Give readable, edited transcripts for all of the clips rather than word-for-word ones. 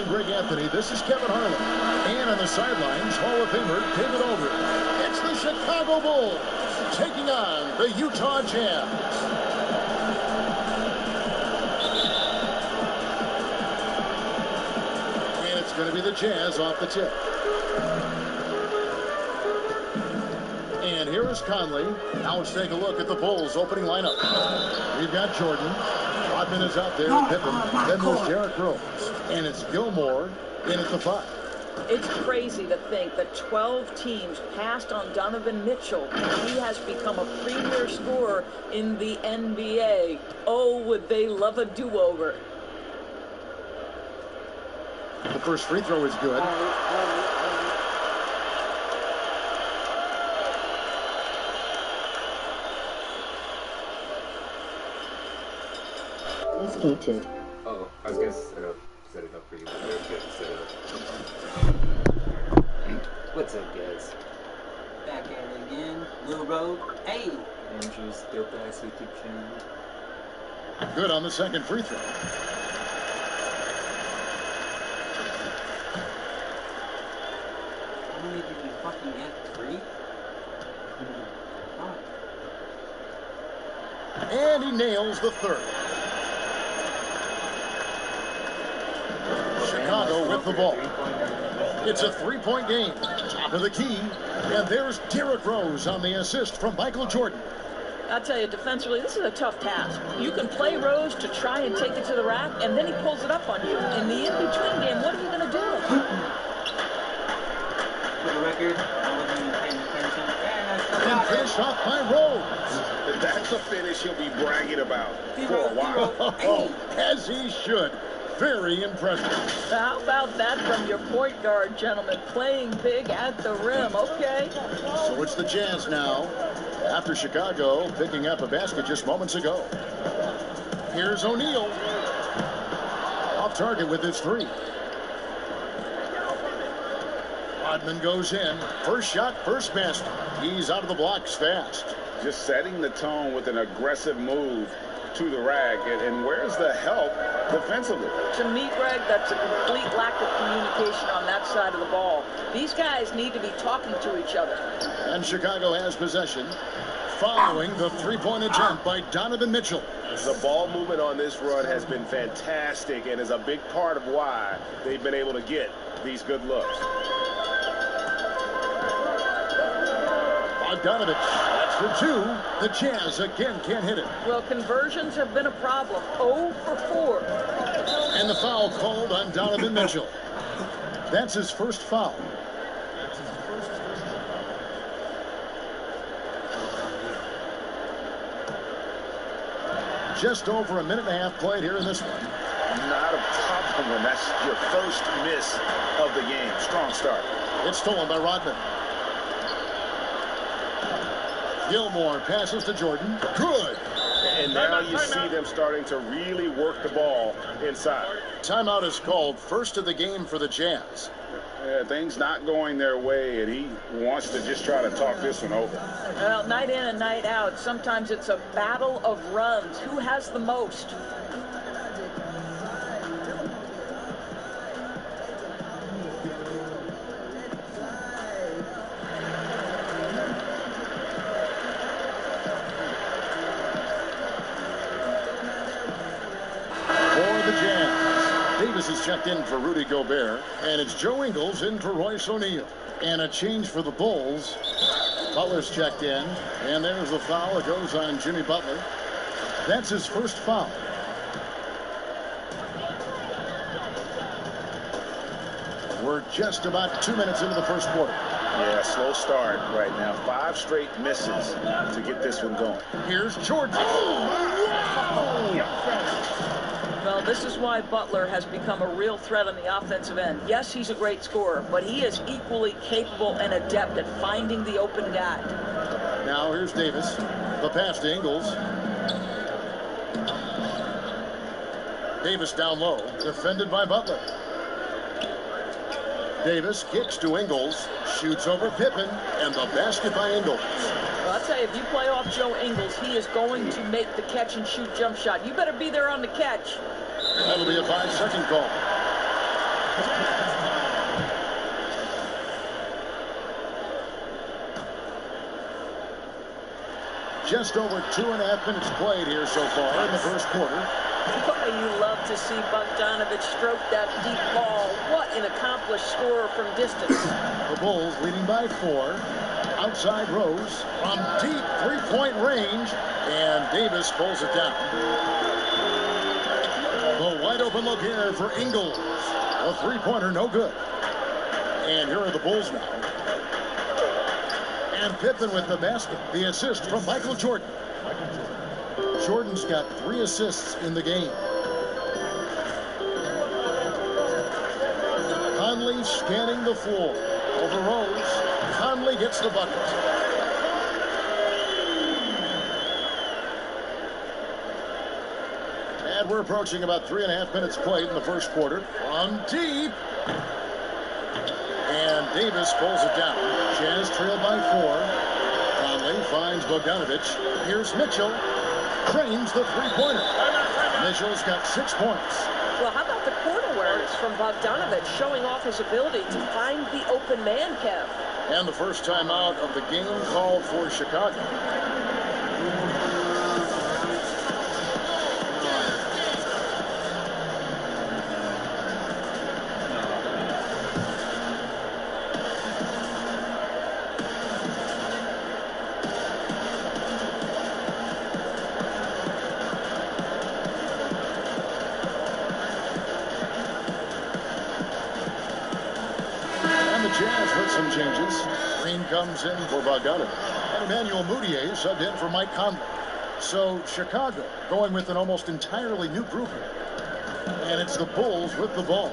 I'm Greg Anthony. This is Kevin Harlan. And on the sidelines, Hall of Famer David Aldridge. It's the Chicago Bulls taking on the Utah Jazz. And it's going to be the Jazz off the tip. And here is Conley. Now let's take a look at the Bulls opening lineup. We've got Jordan. Rodman is out there with Pippen. Then there's Derrick Rose. And it's Gilmore in at the 5. It's crazy to think that 12 teams passed on Donovan Mitchell. He has become a premier scorer in the NBA. Oh, would they love a do-over. The first free throw is good. YouTube. Oh, I was gonna set it up for you, but very good to set it up. What's up, guys? Back at it again. Lil Road. Hey! Andrew's Dope Ass YouTube channel. Good on the second free throw. How many did you fucking get? 3? And he nails the third. Chicago with the ball. It's a three-point game. Top of the key. And there's Derrick Rose on the assist from Michael Jordan. I'll tell you, defensively, this is a tough task. You can play Rose to try and take it to the rack, and then he pulls it up on you. In the in-between game, what are you going to do? For the record, I wasn't even paying attention. And finished off by Rose. That's a finish he'll be bragging about for a while. As he should. Very impressive. How about that from your point guard, gentlemen? Playing big at the rim. Okay. So it's the Jazz now. After Chicago picking up a basket just moments ago. Here's O'Neal. Off target with his 3. Rodman goes in. First shot, first basket. He's out of the blocks fast. Just setting the tone with an aggressive move to the rack. And where's the help defensively? To me, Greg, that's a complete lack of communication on that side of the ball. These guys need to be talking to each other. And Chicago has possession following the three-point attempt by Donovan Mitchell. The ball movement on this run has been fantastic and is a big part of why they've been able to get these good looks. Bogdanovich, that's for 2. The Jazz again can't hit it. Well, conversions have been a problem. 0 for 4. And the foul called on Donovan Mitchell. That's his first foul. Just over a minute and a half played here in this one. Not a problem when that's your first miss of the game. Strong start. It's stolen by Rodman. Gilmore passes to Jordan. Good. And now you see them starting to really work the ball inside. Timeout is called. First of the game for the Jazz. Things not going their way, and he wants to just try to talk this one over. Well, night in and night out, sometimes it's a battle of runs. Who has the most? Davis is checked in for Rudy Gobert, and it's Joe Ingles in for Royce O'Neal. And a change for the Bulls. Butler's checked in, and there's the foul. It goes on Jimmy Butler. That's his first foul. We're just about 2 minutes into the first quarter. Yeah, slow start right now. 5 straight misses to get this one going. Here's Jordan. Well, this is why Butler has become a real threat on the offensive end. Yes, he's a great scorer, but he is equally capable and adept at finding the open guy. Now here's Davis. The pass to Ingles. Davis down low, defended by Butler. Davis kicks to Ingles, shoots over Pippen, and the basket by Ingles. Well, I'll tell you, if you play off Joe Ingles, he is going to make the catch-and-shoot jump shot. You better be there on the catch. That'll be a 5-second call. Just over 2.5 minutes played here so far in the first quarter. Boy, you love to see Bogdanovich stroke that deep ball. What an accomplished scorer from distance. The Bulls leading by 4. Outside Rose from deep three-point range, and Davis pulls it down. The wide open look here for Ingles. A three-pointer, no good. And here are the Bulls now. And Pippen with the basket. The assist from Michael Jordan. Jordan's got 3 assists in the game. Conley scanning the floor. Over Rose. Conley gets the bucket. And we're approaching about 3.5 minutes played in the first quarter. From deep. And Davis pulls it down. Jazz trailed by 4. Conley finds Bogdanovich. Here's Mitchell. Trains the three-pointer. Mitchell's got 6 points. Well, how about the court awareness from Bogdanovich, showing off his ability to find the open man, Kev? And the first time out of the game called for Chicago. Jazz with some changes. Green comes in for Bogdanovich. And Emmanuel Mudiay subbed in for Mike Conley. So Chicago going with an almost entirely new group here. And it's the Bulls with the ball.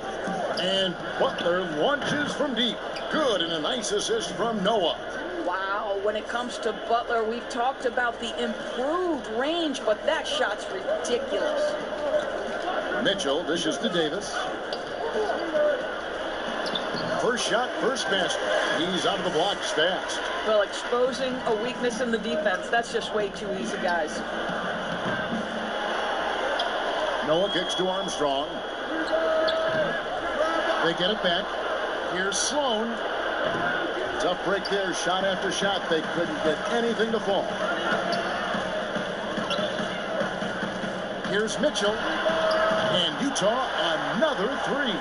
And Butler launches from deep. Good, and a nice assist from Noah. Wow, when it comes to Butler, we've talked about the improved range, but that shot's ridiculous. Mitchell dishes to Davis. First shot, first basket. He's out of the blocks fast. Well, exposing a weakness in the defense, that's just way too easy, guys. Noah kicks to Armstrong. They get it back. Here's Sloan. Tough break there, shot after shot. They couldn't get anything to fall. Here's Mitchell. And Utah, another 3.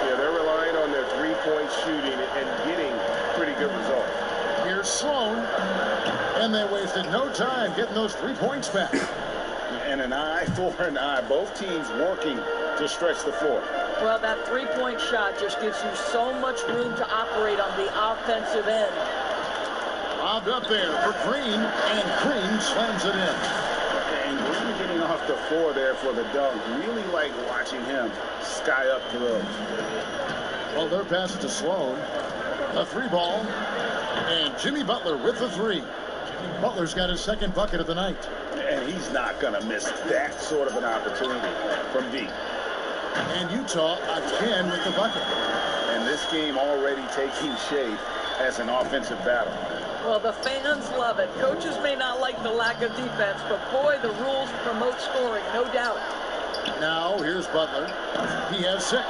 Yeah, they're relying on their three-point shooting and getting pretty good results. Here's Sloan. And they wasted no time getting those 3 points back. And an eye for an eye. Both teams working to stretch the floor. Well, that three-point shot just gives you so much room to operate on the offensive end. Lobbed up there for Green, and Green slams it in. And Green getting off the floor there for the dunk. Really like watching him sky up throws. Well, their pass to Sloan. A 3 ball. And Jimmy Butler with the 3. Butler's got his second bucket of the night. And he's not going to miss that sort of an opportunity from deep. And Utah again with the bucket. And this game already taking shape as an offensive battle. Well, the fans love it. Coaches may not like the lack of defense, but boy, the rules promote scoring, no doubt. Now, here's Butler. He has 6.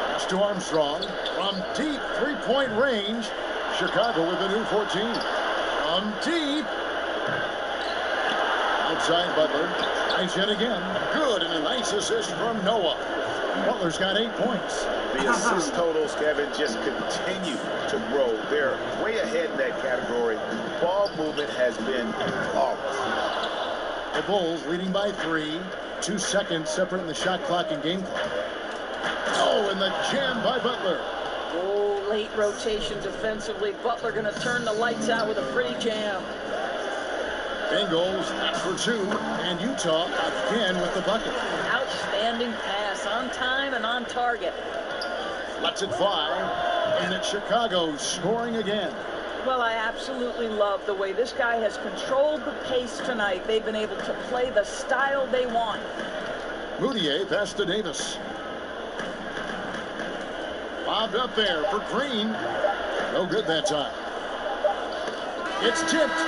That's to Armstrong. From deep three-point range, Chicago with a new 14. From deep. Outside Butler. Nice hit again. Good, and a nice assist from Noah. Butler's got 8 points. The assist totals, Kevin, just continue to grow. They're way ahead in that category. Ball movement has been flawless. The Bulls leading by 3. 2 seconds separating the shot clock and game clock. Oh, and the jam by Butler. Oh, late rotation defensively. Butler going to turn the lights out with a pretty jam. Ingles for 2, and Utah again with the bucket. Outstanding pass, on time and on target. Lets it fly, and it's Chicago scoring again. Well, I absolutely love the way this guy has controlled the pace tonight. They've been able to play the style they want. Mudiay pass to Davis. Bobbed up there for Green. No good that time. It's tipped.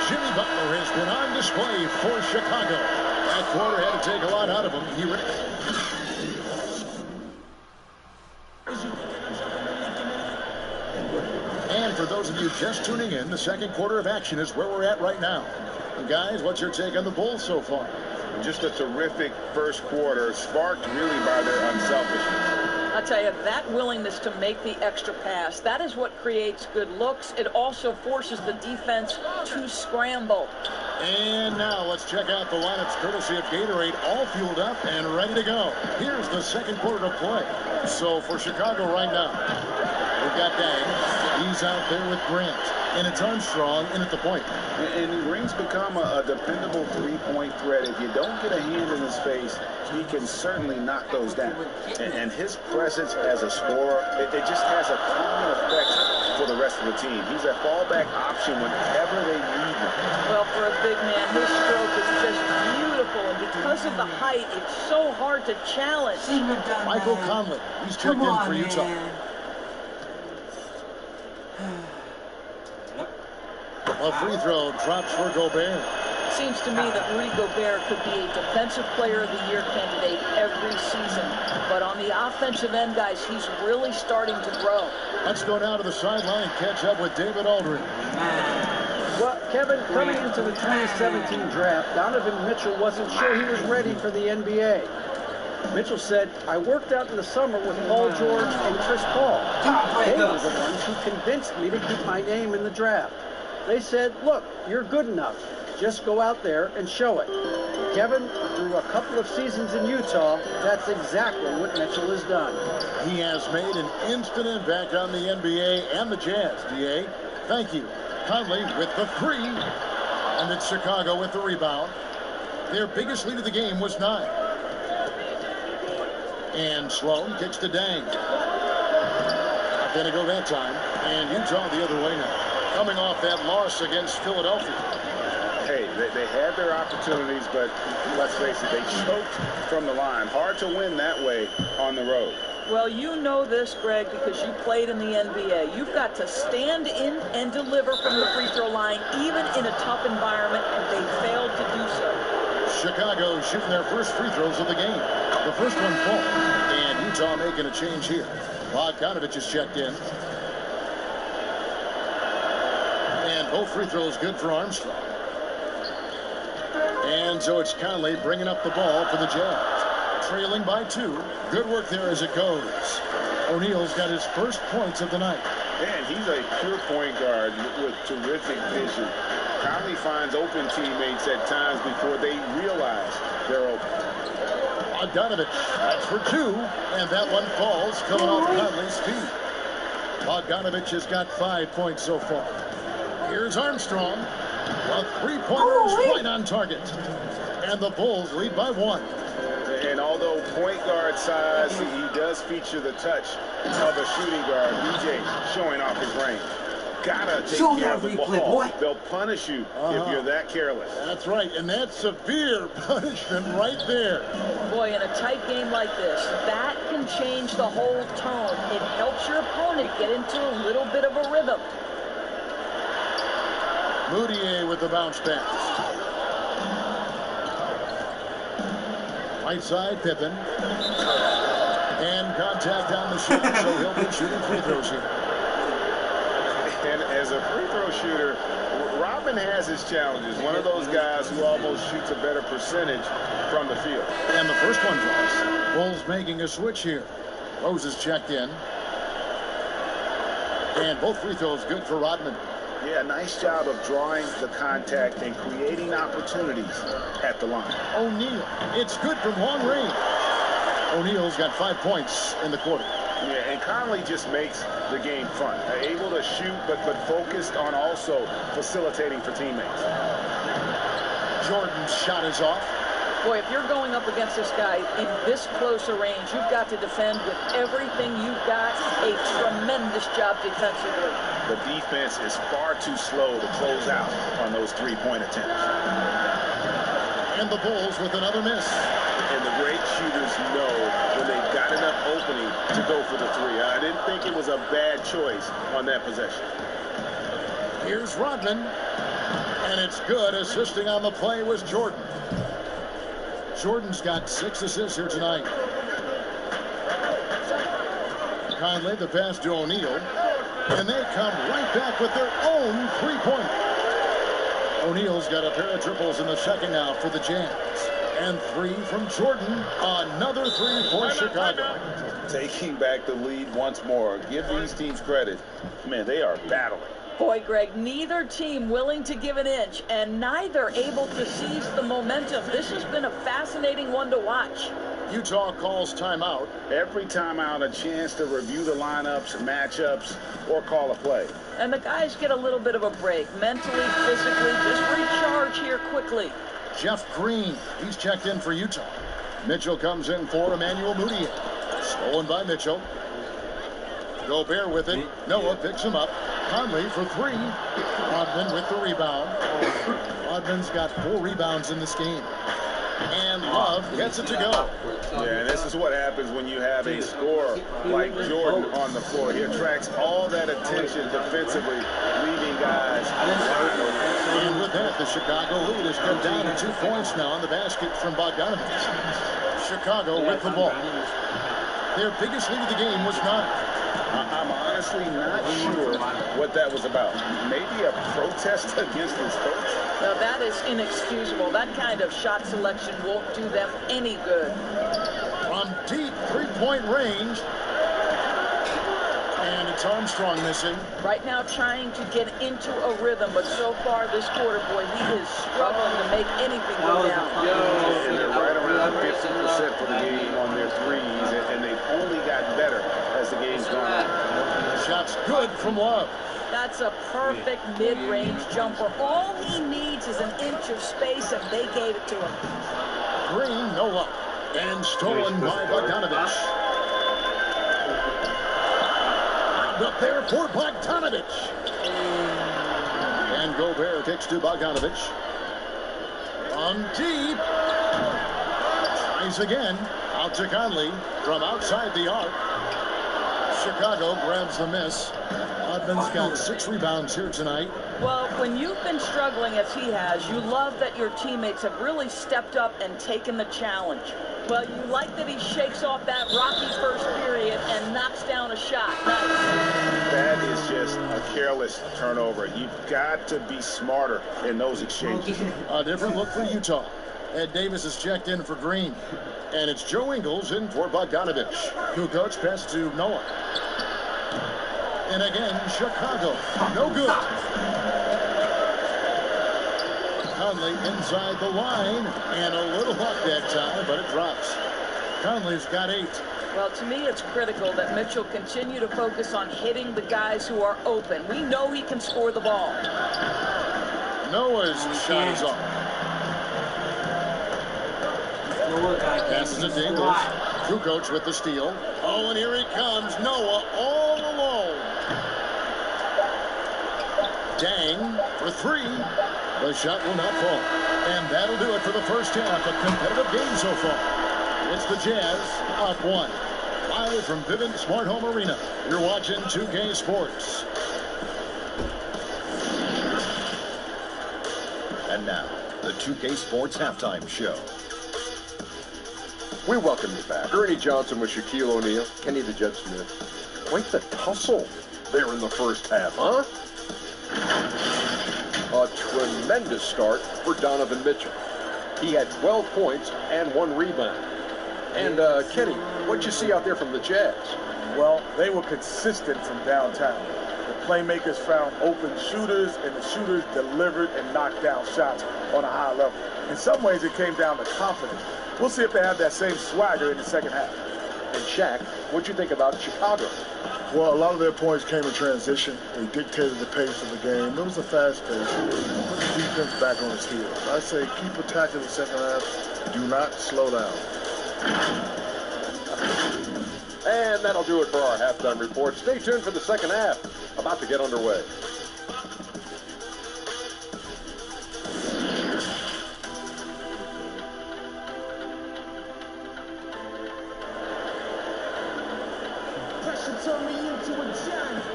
Jimmy Butler has been on display for Chicago. That quarter had to take a lot out of him. He for those of you just tuning in, the second quarter of action is where we're at right now. And guys, what's your take on the Bulls so far? Just a terrific first quarter, sparked really by their unselfishness. I'll tell you, that willingness to make the extra pass, that is what creates good looks. It also forces the defense to scramble. And now let's check out the lineups courtesy of Gatorade, all fueled up and ready to go. Here's the second quarter to play. So for Chicago right now, we've got Dang. He's out there with Grant. And it's Armstrong in at the point. And Rings become a dependable three-point threat. If you don't get a hand in his face, he can certainly knock those down. And his presence as a scorer, it just has a calming effect for the rest of the team. He's a fallback option whenever they need him. Well, for a big man, his stroke is just beautiful. And because of the height, it's so hard to challenge. Michael Conley, he's checked in for Utah. A free throw drops for Gobert. Seems to me that Rudy Gobert could be a Defensive Player of the Year candidate every season. But on the offensive end, guys, he's really starting to grow. Let's go down to the sideline and catch up with David Aldridge. Well, Kevin, coming into the 2017 draft, Donovan Mitchell wasn't sure he was ready for the NBA. Mitchell said, I worked out in the summer with Paul George and Chris Paul. They were the ones who convinced me to keep my name in the draft. They said, look, you're good enough. Just go out there and show it. Kevin, through a couple of seasons in Utah, that's exactly what Mitchell has done. He has made an instant impact on the NBA and the Jazz. DA, thank you. Conley with the three. And it's Chicago with the rebound. Their biggest lead of the game was 9. And Sloan kicks to Dang. Not going to go that time. And Utah the other way now. Coming off that loss against Philadelphia. Hey, they had their opportunities, but let's face it, they choked from the line. Hard to win that way on the road. Well, you know this, Greg, because you played in the NBA. You've got to stand in and deliver from the free throw line, even in a tough environment, and they failed to do so. Chicago shooting their first free throws of the game. The first one falls, and Utah making a change here. Bogdanovich is checked in. And both free throws good for Armstrong. And so it's Conley bringing up the ball for the Jazz. Trailing by 2. Good work there as it goes. O'Neal's got his first points of the night. Man, he's a pure point guard with terrific vision. Conley finds open teammates at times before they realize they're open. Bogdanovich, that's for 2. And that one falls coming off Conley's feet. Bogdanovich has got 5 points so far. Here's Armstrong. A three-pointer right on target. And the Bulls lead by 1. And although point guard size, he does feature the touch of a shooting guard. DJ showing off his range. Gotta take care of the ball. They'll punish you if you're that careless. That's right, and that's severe punishment right there. Boy, in a tight game like this, that can change the whole tone. It helps your opponent get into a little bit of a rhythm. Moutier with the bounce pass. Right side, Pippen. And contact on the shot, so he'll be shooting free throws here. And as a free throw shooter, Robin has his challenges. One of those guys who almost shoots a better percentage from the field. And the first one falls. Bulls making a switch here. Rose is checked in. And both free throws good for Rodman. Yeah, nice job of drawing the contact and creating opportunities at the line. O'Neal, it's good from long range. O'Neal's got 5 points in the quarter. Yeah, and Conley just makes the game fun. Able to shoot, but focused on also facilitating for teammates. Jordan's shot is off. Boy, if you're going up against this guy in this close a range, you've got to defend with everything you've got. A tremendous job defensively. The defense is far too slow to close out on those three-point attempts. And the Bulls with another miss. And the great shooters know when they've got enough opening to go for the three. I didn't think it was a bad choice on that possession. Here's Rodman. And it's good. Assisting on the play was Jordan. Jordan's got 6 assists here tonight. Conley, the pass to O'Neal. And they come right back with their own three-pointer. O'Neal's got a pair of triples in the second now for the Jazz. And 3 from Jordan. Another 3 for Chicago. Taking back the lead once more. Give these teams credit. Man, they are battling. Boy, Greg, neither team willing to give an inch and neither able to seize the momentum. This has been a fascinating one to watch. Utah calls timeout. Every timeout, a chance to review the lineups, matchups, or call a play. And the guys get a little bit of a break, mentally, physically, just recharge here quickly. Jeff Green, he's checked in for Utah. Mitchell comes in for Emmanuel Mudiay. Stolen by Mitchell. Gobert with it. Noah picks him up. Conley for 3. Rodman with the rebound. Rodman's got 4 rebounds in this game. And Love gets it to go. Yeah, and this is what happens when you have a scorer like Jordan on the floor. He attracts all that attention defensively, leaving guys wide open. And with that, the Chicago lead has come down to 2 points now on the basket from Bogdanovich. Chicago with the ball. Their biggest lead of the game was 9. I'm honestly not sure what that was about. Maybe a protest against his coach? Now, that is inexcusable. That kind of shot selection won't do them any good. From deep three-point range. And it's Armstrong missing. Right now trying to get into a rhythm, but so far this quarter, boy, he is struggling to make anything go down. And they're right around 50% for the game on their threes, and they've only gotten better as the game's gone on. Shot's good from Love. That's a perfect mid-range jumper. All he needs is an inch of space, and they gave it to him. Green, no luck. And stolen by Bogdanovich. Up there for Bogdanovich. And Gobert kicks to Bogdanovich. On deep. Tries again. Out to Conley from outside the arc. Chicago grabs the miss. Rodman's got 6 rebounds here tonight. Well, when you've been struggling as he has, you love that your teammates have really stepped up and taken the challenge. Well, you like that he shakes off that rocky first period and knocks down a shot. Nice. That is just a careless turnover. You've got to be smarter in those exchanges. A different look for Utah. Ed Davis is checked in for Green. And it's Joe Ingles in for Bogdanovich. Kukoc pass to Noah. And again, Chicago. No good. Conley inside the line. And a little luck that time, but it drops. Conley's got 8. Well, to me, it's critical that Mitchell continue to focus on hitting the guys who are open. We know he can score the ball. Noah's shot is off. Passes it to Ingles. Kukoc with the steal. Oh, and here he comes. Noah all alone. Dang for 3. The shot will not fall. And that'll do it for the first half. A competitive game so far. It's the Jazz up 1. Live from Vivint Smart Home Arena. You're watching 2K Sports. And now, the 2K Sports Halftime Show. We welcome you back. Ernie Johnson with Shaquille O'Neal, Kenny the Jet Smith. Quite the tussle there in the first half, huh? A tremendous start for Donovan Mitchell. He had 12 points and 1 rebound. And, Kenny, what'd you see out there from the Jazz? Well, they were consistent from downtown. The playmakers found open shooters, and the shooters delivered and knocked down shots on a high level. In some ways, it came down to confidence. We'll see if they have that same swagger in the second half. And Shaq, what'd you think about Chicago? Well, a lot of their points came in transition. They dictated the pace of the game. It was a fast pace. Put the defense back on its heels. I say keep attacking the second half. Do not slow down. And that'll do it for our halftime report. Stay tuned for the second half. About to get underway.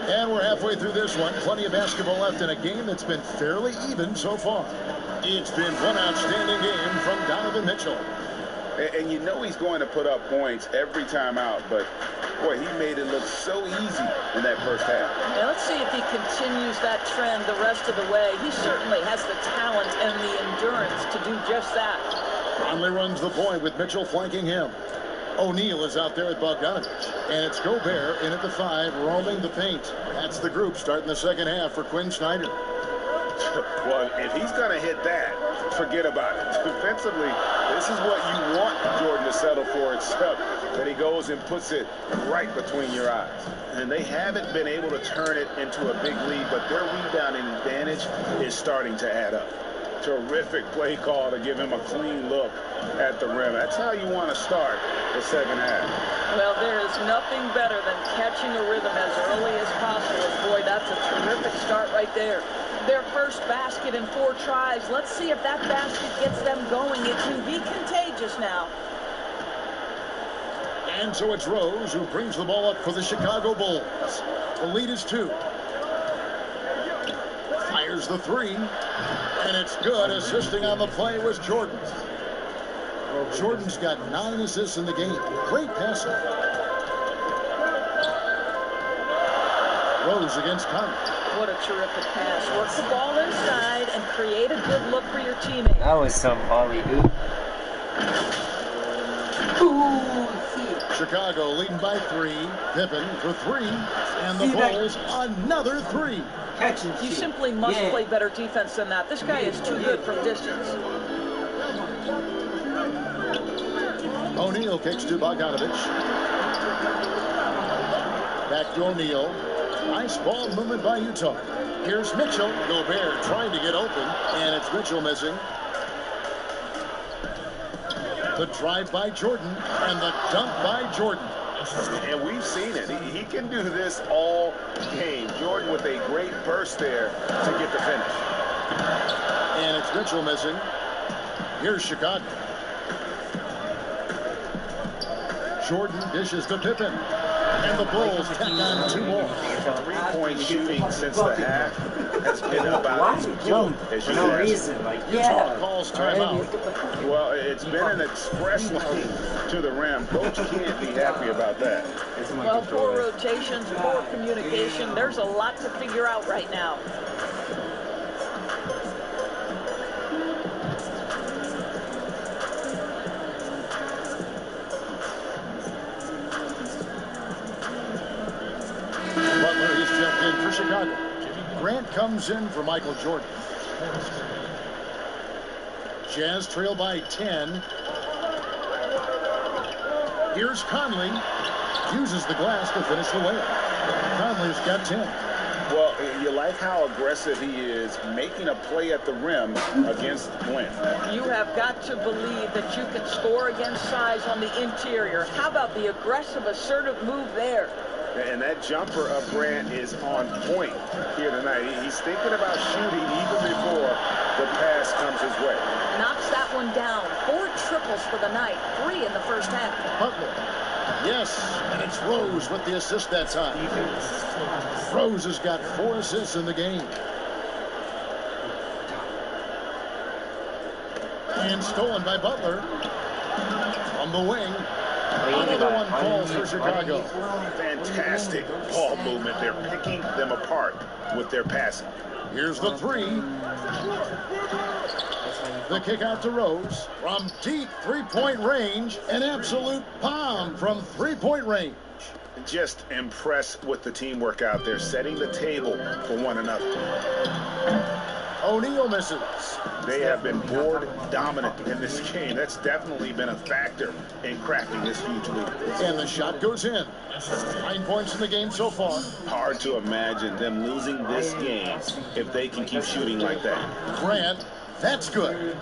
And we're halfway through this one. Plenty of basketball left in a game that's been fairly even so far. It's been one outstanding game from Donovan Mitchell. And you know he's going to put up points every time out, but boy, he made it look so easy in that first half. Yeah, let's see if he continues that trend the rest of the way. He certainly has the talent and the endurance to do just that. Conley runs the point with Mitchell flanking him. O'Neal is out there at Bogdanovich. And it's Gobert in at the 5, roaming the paint. That's the group starting the second half for Quinn Snyder. Well, if he's going to hit that, forget about it. Defensively, this is what you want Jordan to settle for, except that he goes and puts it right between your eyes. And they haven't been able to turn it into a big lead, but their rebounding advantage is starting to add up. Terrific play call to give him a clean look at the rim. That's how you want to start the second half. Well, there is nothing better than catching a rhythm as early as possible. Boy, that's a terrific start right there. Their first basket in 4 tries. Let's see if that basket gets them going. It can be contagious now. And so it's Rose who brings the ball up for the Chicago Bulls. The lead is 2. Fires the 3. And it's good. Assisting on the play was Jordan. Jordan's got 9 assists in the game. Great passing. Rose against Conley. What a terrific pass. Work the ball inside and create a good look for your teammate. That was some volley-oop. Chicago leading by 3. Pippen for 3. And the Bulls another 3. You simply must play better defense than that. This guy is too good from distance. O'Neal kicks to Bogdanovich. Back to O'Neal. Nice ball movement by Utah. Here's Mitchell. Gobert trying to get open, and it's Mitchell missing. The drive by Jordan, and the dunk by Jordan. And we've seen it. He can do this all game. Jordan with a great burst there to get the finish. And it's Mitchell missing. Here's Chicago. Jordan dishes to Pippen. And the Bulls tack on 2 more. 3-point shooting since the half has been about as good as you can ask. Utah calls timeout. Well, it's been an express lane to the rim. Coach can't be happy about that. Well, 4 rotations, 4 communication. There's a lot to figure out right now. Butler is checked in for Chicago. Grant comes in for Michael Jordan. Jazz trail by 10. Here's Conley. Uses the glass to finish the layup. Conley's got 10. Well, you like how aggressive he is making a play at the rim against Glenn. You have got to believe that you can score against size on the interior. How about the aggressive, assertive move there? And that jumper of Grant is on point here tonight. He's thinking about shooting even before the pass comes his way. Knocks that one down. 4 triples for the night. 3 in the first half. Butler. Yes, and it's Rose with the assist that time. Rose has got 4 assists in the game. And stolen by Butler. From the wing. Another one falls for Chicago. Fantastic ball movement. They're picking them apart with their passing. Here's the 3. The kick out to Rose. From deep 3-point range. An absolute bomb from 3-point range. Just impressed with the teamwork out there, setting the table for one another. O'Neal misses. They have been board dominant in this game. That's definitely been a factor in cracking this huge lead. And the shot goes in. 9 points in the game so far. Hard to imagine them losing this game if they can keep shooting like that. Grant, that's good.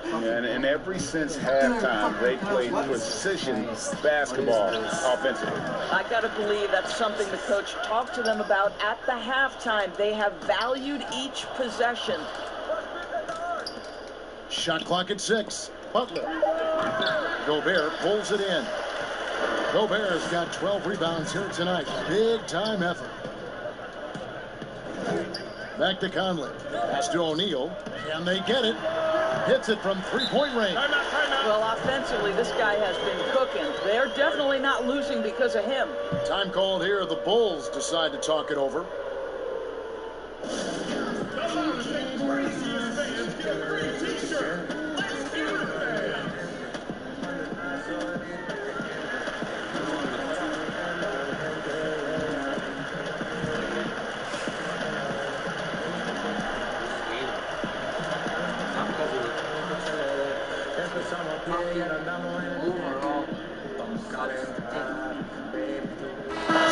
And ever since halftime, they played precision basketball offensively. I got to believe that's something the coach talked to them about at the halftime. They have valued each possession. Shot clock at 6. Butler. Gobert pulls it in. Gobert's got 12 rebounds here tonight. Big time effort. Back to Conley. Pass to O'Neal. And they get it. Hits it from 3-point range. Well, offensively, this guy has been cooking. They're definitely not losing because of him. Time called here. The Bulls decide to talk it over.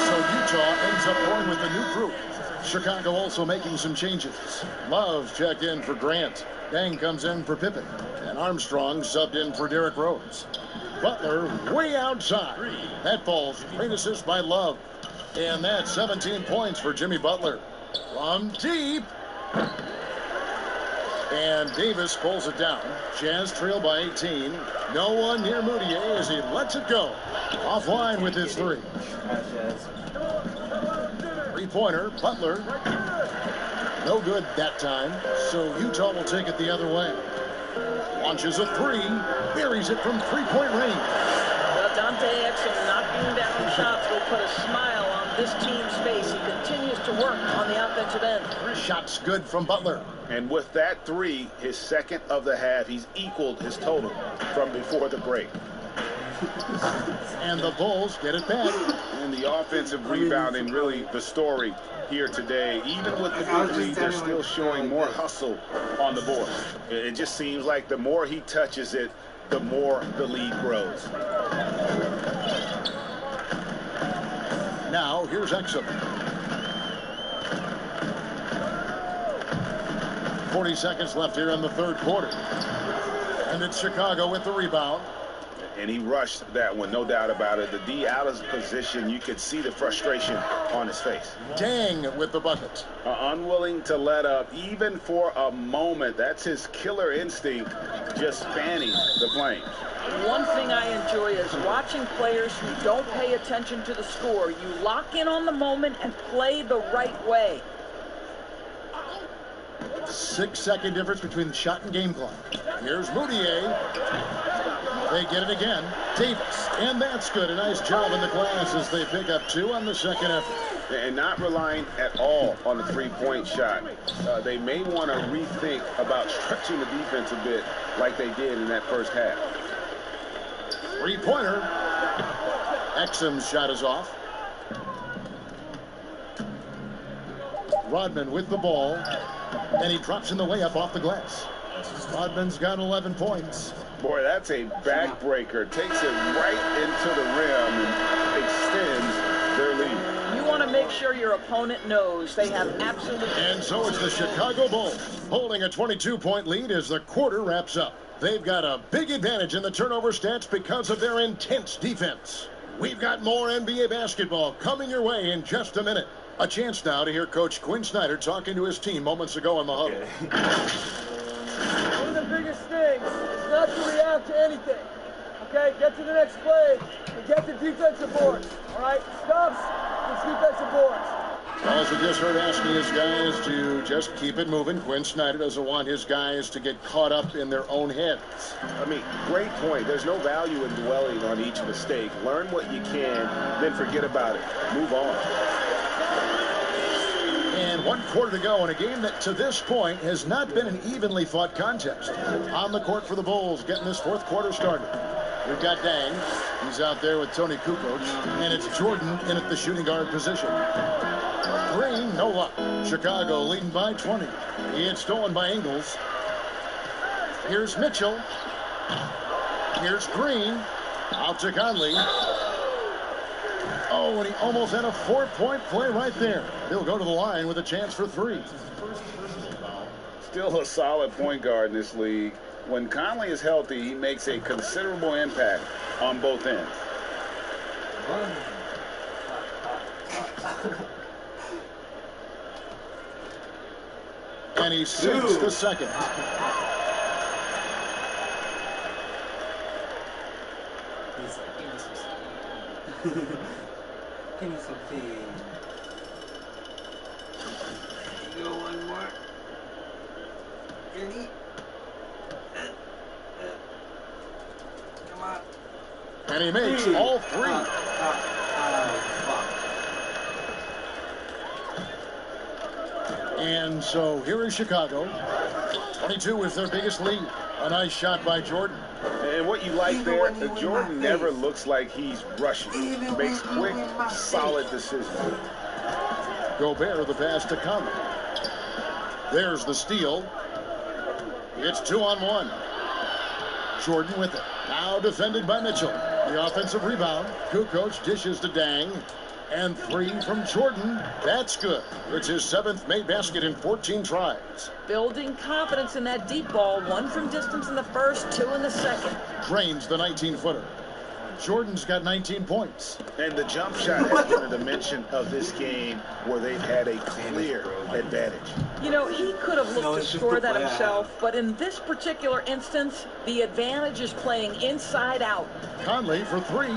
So Utah ends up going with the new group. Chicago also making some changes. Love checked in for Grant. Dang comes in for Pippen. And Armstrong subbed in for Derrick Rose. Butler way outside. That falls. Great assist by Love. And that's 17 points for Jimmy Butler. From deep. And Davis pulls it down. Jazz trail by 18. No one near Moutier as he lets it go. Offline with his three. Three-pointer, Butler. No good that time, so Utah will take it the other way. Launches a three, buries it from three-point range. Well, Dante Exum knocking down shots will put a smile on this team's face. He continues to work on the offensive end. Shots good from Butler. And with that three, his second of the half, he's equaled his total from before the break. And the Bulls get it back. And the offensive rebounding, really the story here today. Even with the big lead, they're still showing more hustle on the board. It just seems like the more he touches it, the more the lead grows. Now, here's Exum. 40 seconds left here in the third quarter. And it's Chicago with the rebound. And he rushed that one, no doubt about it. The D out of position, you could see the frustration on his face. Dang with the bucket. Unwilling to let up, even for a moment. That's his killer instinct, just fanning the flames. One thing I enjoy is watching players who don't pay attention to the score. You lock in on the moment and play the right way. 6-second difference between the shot and game clock. Here's Moutier. They get it again. Davis. And that's good. A nice job in the glass as they pick up two on the second effort. And not relying at all on the three-point shot. They may want to rethink about stretching the defense a bit like they did in that first half. Three-pointer. Exum's shot is off. Rodman with the ball. And he drops in the layup off the glass. Rodman's got 11 points. Boy, that's a backbreaker. Takes it right into the rim and extends their lead. You want to make sure your opponent knows they have absolute... And so it's the Chicago Bulls holding a 22-point lead as the quarter wraps up. They've got a big advantage in the turnover stats because of their intense defense. We've got more NBA basketball coming your way in just a minute. A chance now to hear Coach Quinn Snyder talking to his team moments ago in the huddle. One of the biggest things is not to react to anything. Okay, get to the next play and get the defensive boards. All right, stops, it's defensive boards. As we just heard asking his guys to just keep it moving. Quinn Snyder doesn't want his guys to get caught up in their own heads. I mean, great point. There's no value in dwelling on each mistake. Learn what you can, then forget about it. Move on. And 1 quarter to go in a game that to this point has not been an evenly fought contest. On the court for the Bulls, getting this fourth quarter started. We've got Dang. He's out there with Tony Kukoc. And it's Jordan in at the shooting guard position. Green, no luck. Chicago leading by 20. It's stolen by Ingles. Here's Mitchell. Here's Green. Out to Conley. Oh, and he almost had a 4-point play right there. He'll go to the line with a chance for three. Still a solid point guard in this league. When Conley is healthy, he makes a considerable impact on both ends. And he sinks the second. Give me some feed. Go one more. And eat. And he makes all three. And so here is Chicago. 22 is their biggest lead. A nice shot by Jordan. And what you like there, Jordan never looks like he's rushing. Makes quick, solid decisions. Gobert, the pass to Conley. There's the steal. It's 2-on-1. Jordan with it. Now defended by Mitchell. The offensive rebound. Kukoc dishes to Dang. And 3 from Jordan. That's good. It's his 7th made basket in 14 tries. Building confidence in that deep ball. 1 from distance in the first, 2 in the second. Drains the 19-footer. Jordan's got 19 points. And the jump shot has been a dimension of this game where they've had a clear advantage. You know, he could have looked to score that himself, but in this particular instance, the advantage is playing inside out. Conley for 3.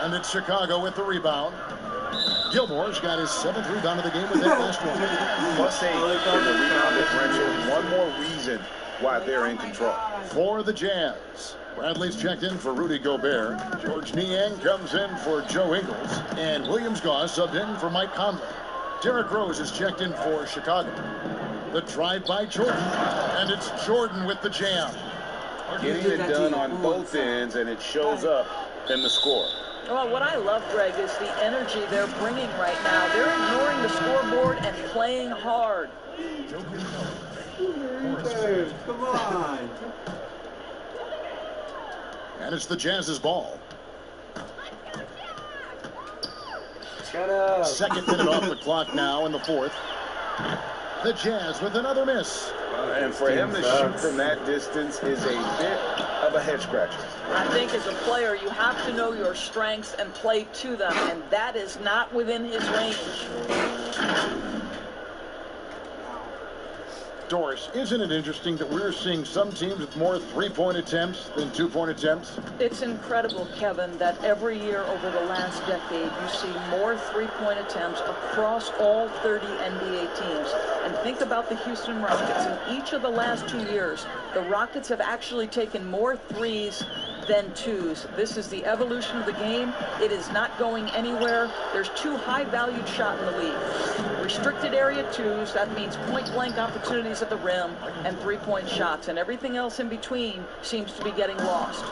And it's Chicago with the rebound. Gilmore's got his 7th rebound of the game with that last one. +8 for the rebound differential. One more reason why they're in control. For the Jazz, Bradley's checked in for Rudy Gobert. George Niang comes in for Joe Ingles. And Williams Goss subbed in for Mike Conley. Derrick Rose is checked in for Chicago. The drive by Jordan. And it's Jordan with the jam. Getting it done on both ends, and it shows up in the score. Well, what I love, Greg, is the energy they're bringing right now. They're ignoring the scoreboard and playing hard. Come on. And it's the Jazz's ball. Shut up. 2nd minute off the clock now in the 4th. The Jazz with another miss. And for him to shoot from that distance is a bit of a head scratcher. I think as a player, you have to know your strengths and play to them, and that is not within his range. Doris, isn't it interesting that we're seeing some teams with more 3-point attempts than 2-point attempts? It's incredible, Kevin, that every year over the last decade, you see more 3-point attempts across all 30 NBA teams. And think about the Houston Rockets. In each of the last 2 years, the Rockets have actually taken more threes than 2s. This is the evolution of the game. It is not going anywhere. There's 2 high-valued shots in the league. Restricted area 2s, that means point-blank opportunities at the rim, and 3-point shots. And everything else in between seems to be getting lost.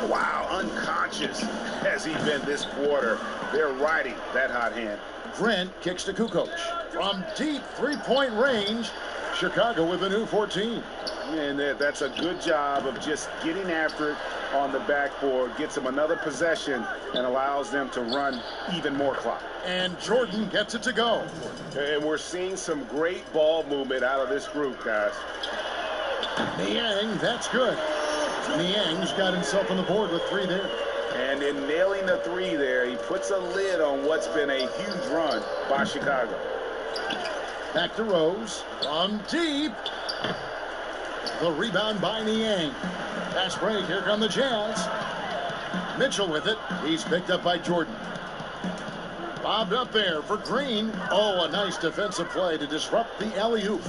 Wow, unconscious has he been this quarter. They're riding that hot hand. Grant kicks to Kukoc. From deep 3-point range, Chicago with a new 14. And that's a good job of just getting after it on the backboard, gets them another possession, and allows them to run even more clock. And Jordan gets it to go. And we're seeing some great ball movement out of this group, guys. Niang, that's good. Niang's got himself on the board with 3 there. And in nailing the 3 there, he puts a lid on what's been a huge run by Chicago. Back to Rose. From deep. The rebound by Niang. Fast break. Here come the Jazz. Mitchell with it. He's picked up by Jordan. Bobbed up there for Green. Oh, a nice defensive play to disrupt the alley-oop.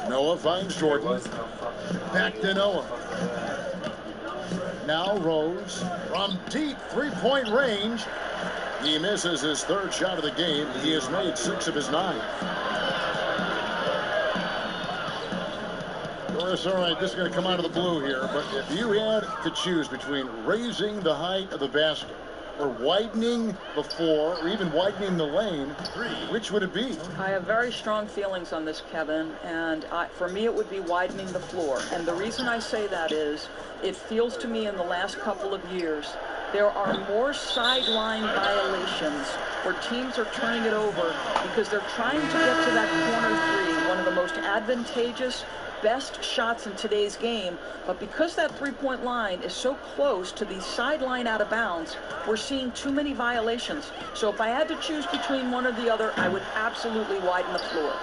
Noah finds Jordan. Back to Noah. Now Rose from deep 3-point range. He misses his 3rd shot of the game. He has made 6 of his 9. Doris, all right, this is going to come out of the blue here, but if you had to choose between raising the height of the basket or widening the floor or even widening the lane, which would it be? I have very strong feelings on this, Kevin, and for me it would be widening the floor. And the reason I say that is it feels to me in the last couple of years there are more sideline violations where teams are turning it over because they're trying to get to that corner 3, one of the most advantageous, best shots in today's game, but because that 3-point line is so close to the sideline out of bounds, we're seeing too many violations. So if I had to choose between one or the other, I would absolutely widen the floor.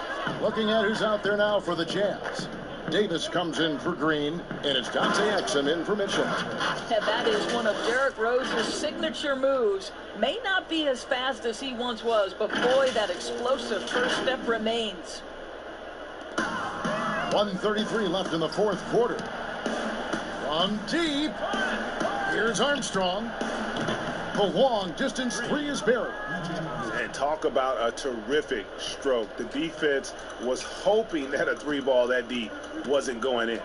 Looking at who's out there now for the Jazz. Davis comes in for Green, and it's Dante Exum in for Mitchell. And that is one of Derrick Rose's signature moves. May not be as fast as he once was, but boy, that explosive first step remains. 1:33 left in the 4th quarter. From deep. Here's Armstrong. The long distance three is buried. And talk about a terrific stroke. The defense was hoping that a three ball that deep wasn't going in.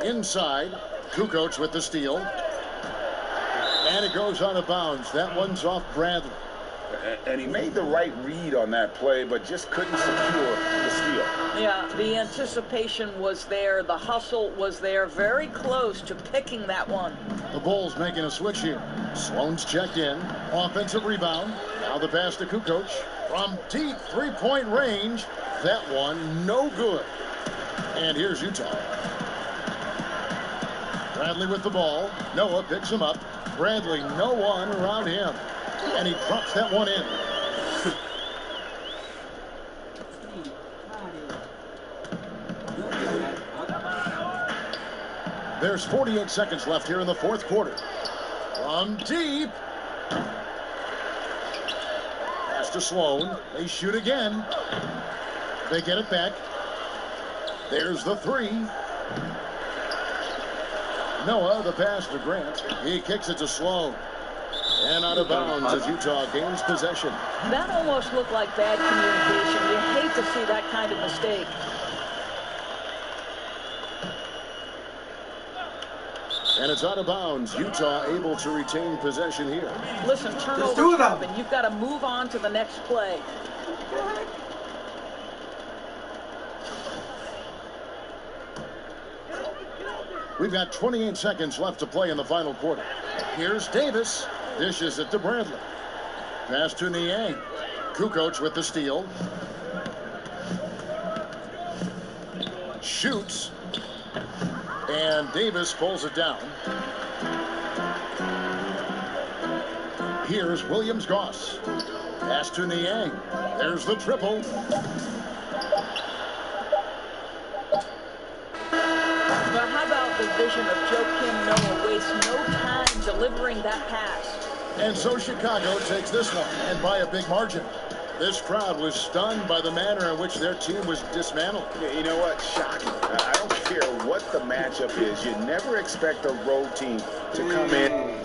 Inside, Kukoc with the steal. And it goes out of bounds. That one's off Bradley. And he made the right read on that play, but just couldn't secure the steal. Yeah, the anticipation was there. The hustle was there. Very close to picking that one. The Bulls making a switch here. Sloan's checked in. Offensive rebound. Now the pass to Kukoc. From deep three-point range. That one no good. And here's Utah. Bradley with the ball. Noah picks him up. Bradley, no one around him. And he drops that one in. There's 48 seconds left here in the fourth quarter. From deep. Pass to Sloan. They shoot again. They get it back. There's the three. Noah, the pass to Grant. He kicks it to Sloan. And out of bounds as Utah gains possession. That almost looked like bad communication. You hate to see that kind of mistake. And it's out of bounds. Utah able to retain possession here. Listen, turnover, Robin. You've got to move on to the next play. We've got 28 seconds left to play in the final quarter. Here's Davis. Dishes it to Bradley. Pass to Niang. Kukoc with the steal. Shoots. And Davis pulls it down. Here's Williams-Goss. Pass to Niang. There's the triple. But how about the vision of Joakim Noah wastes no time delivering that pass? And so Chicago takes this one, and by a big margin. This crowd was stunned by the manner in which their team was dismantled. You know what? Shocking. I don't care what the matchup is. You never expect a road team to come in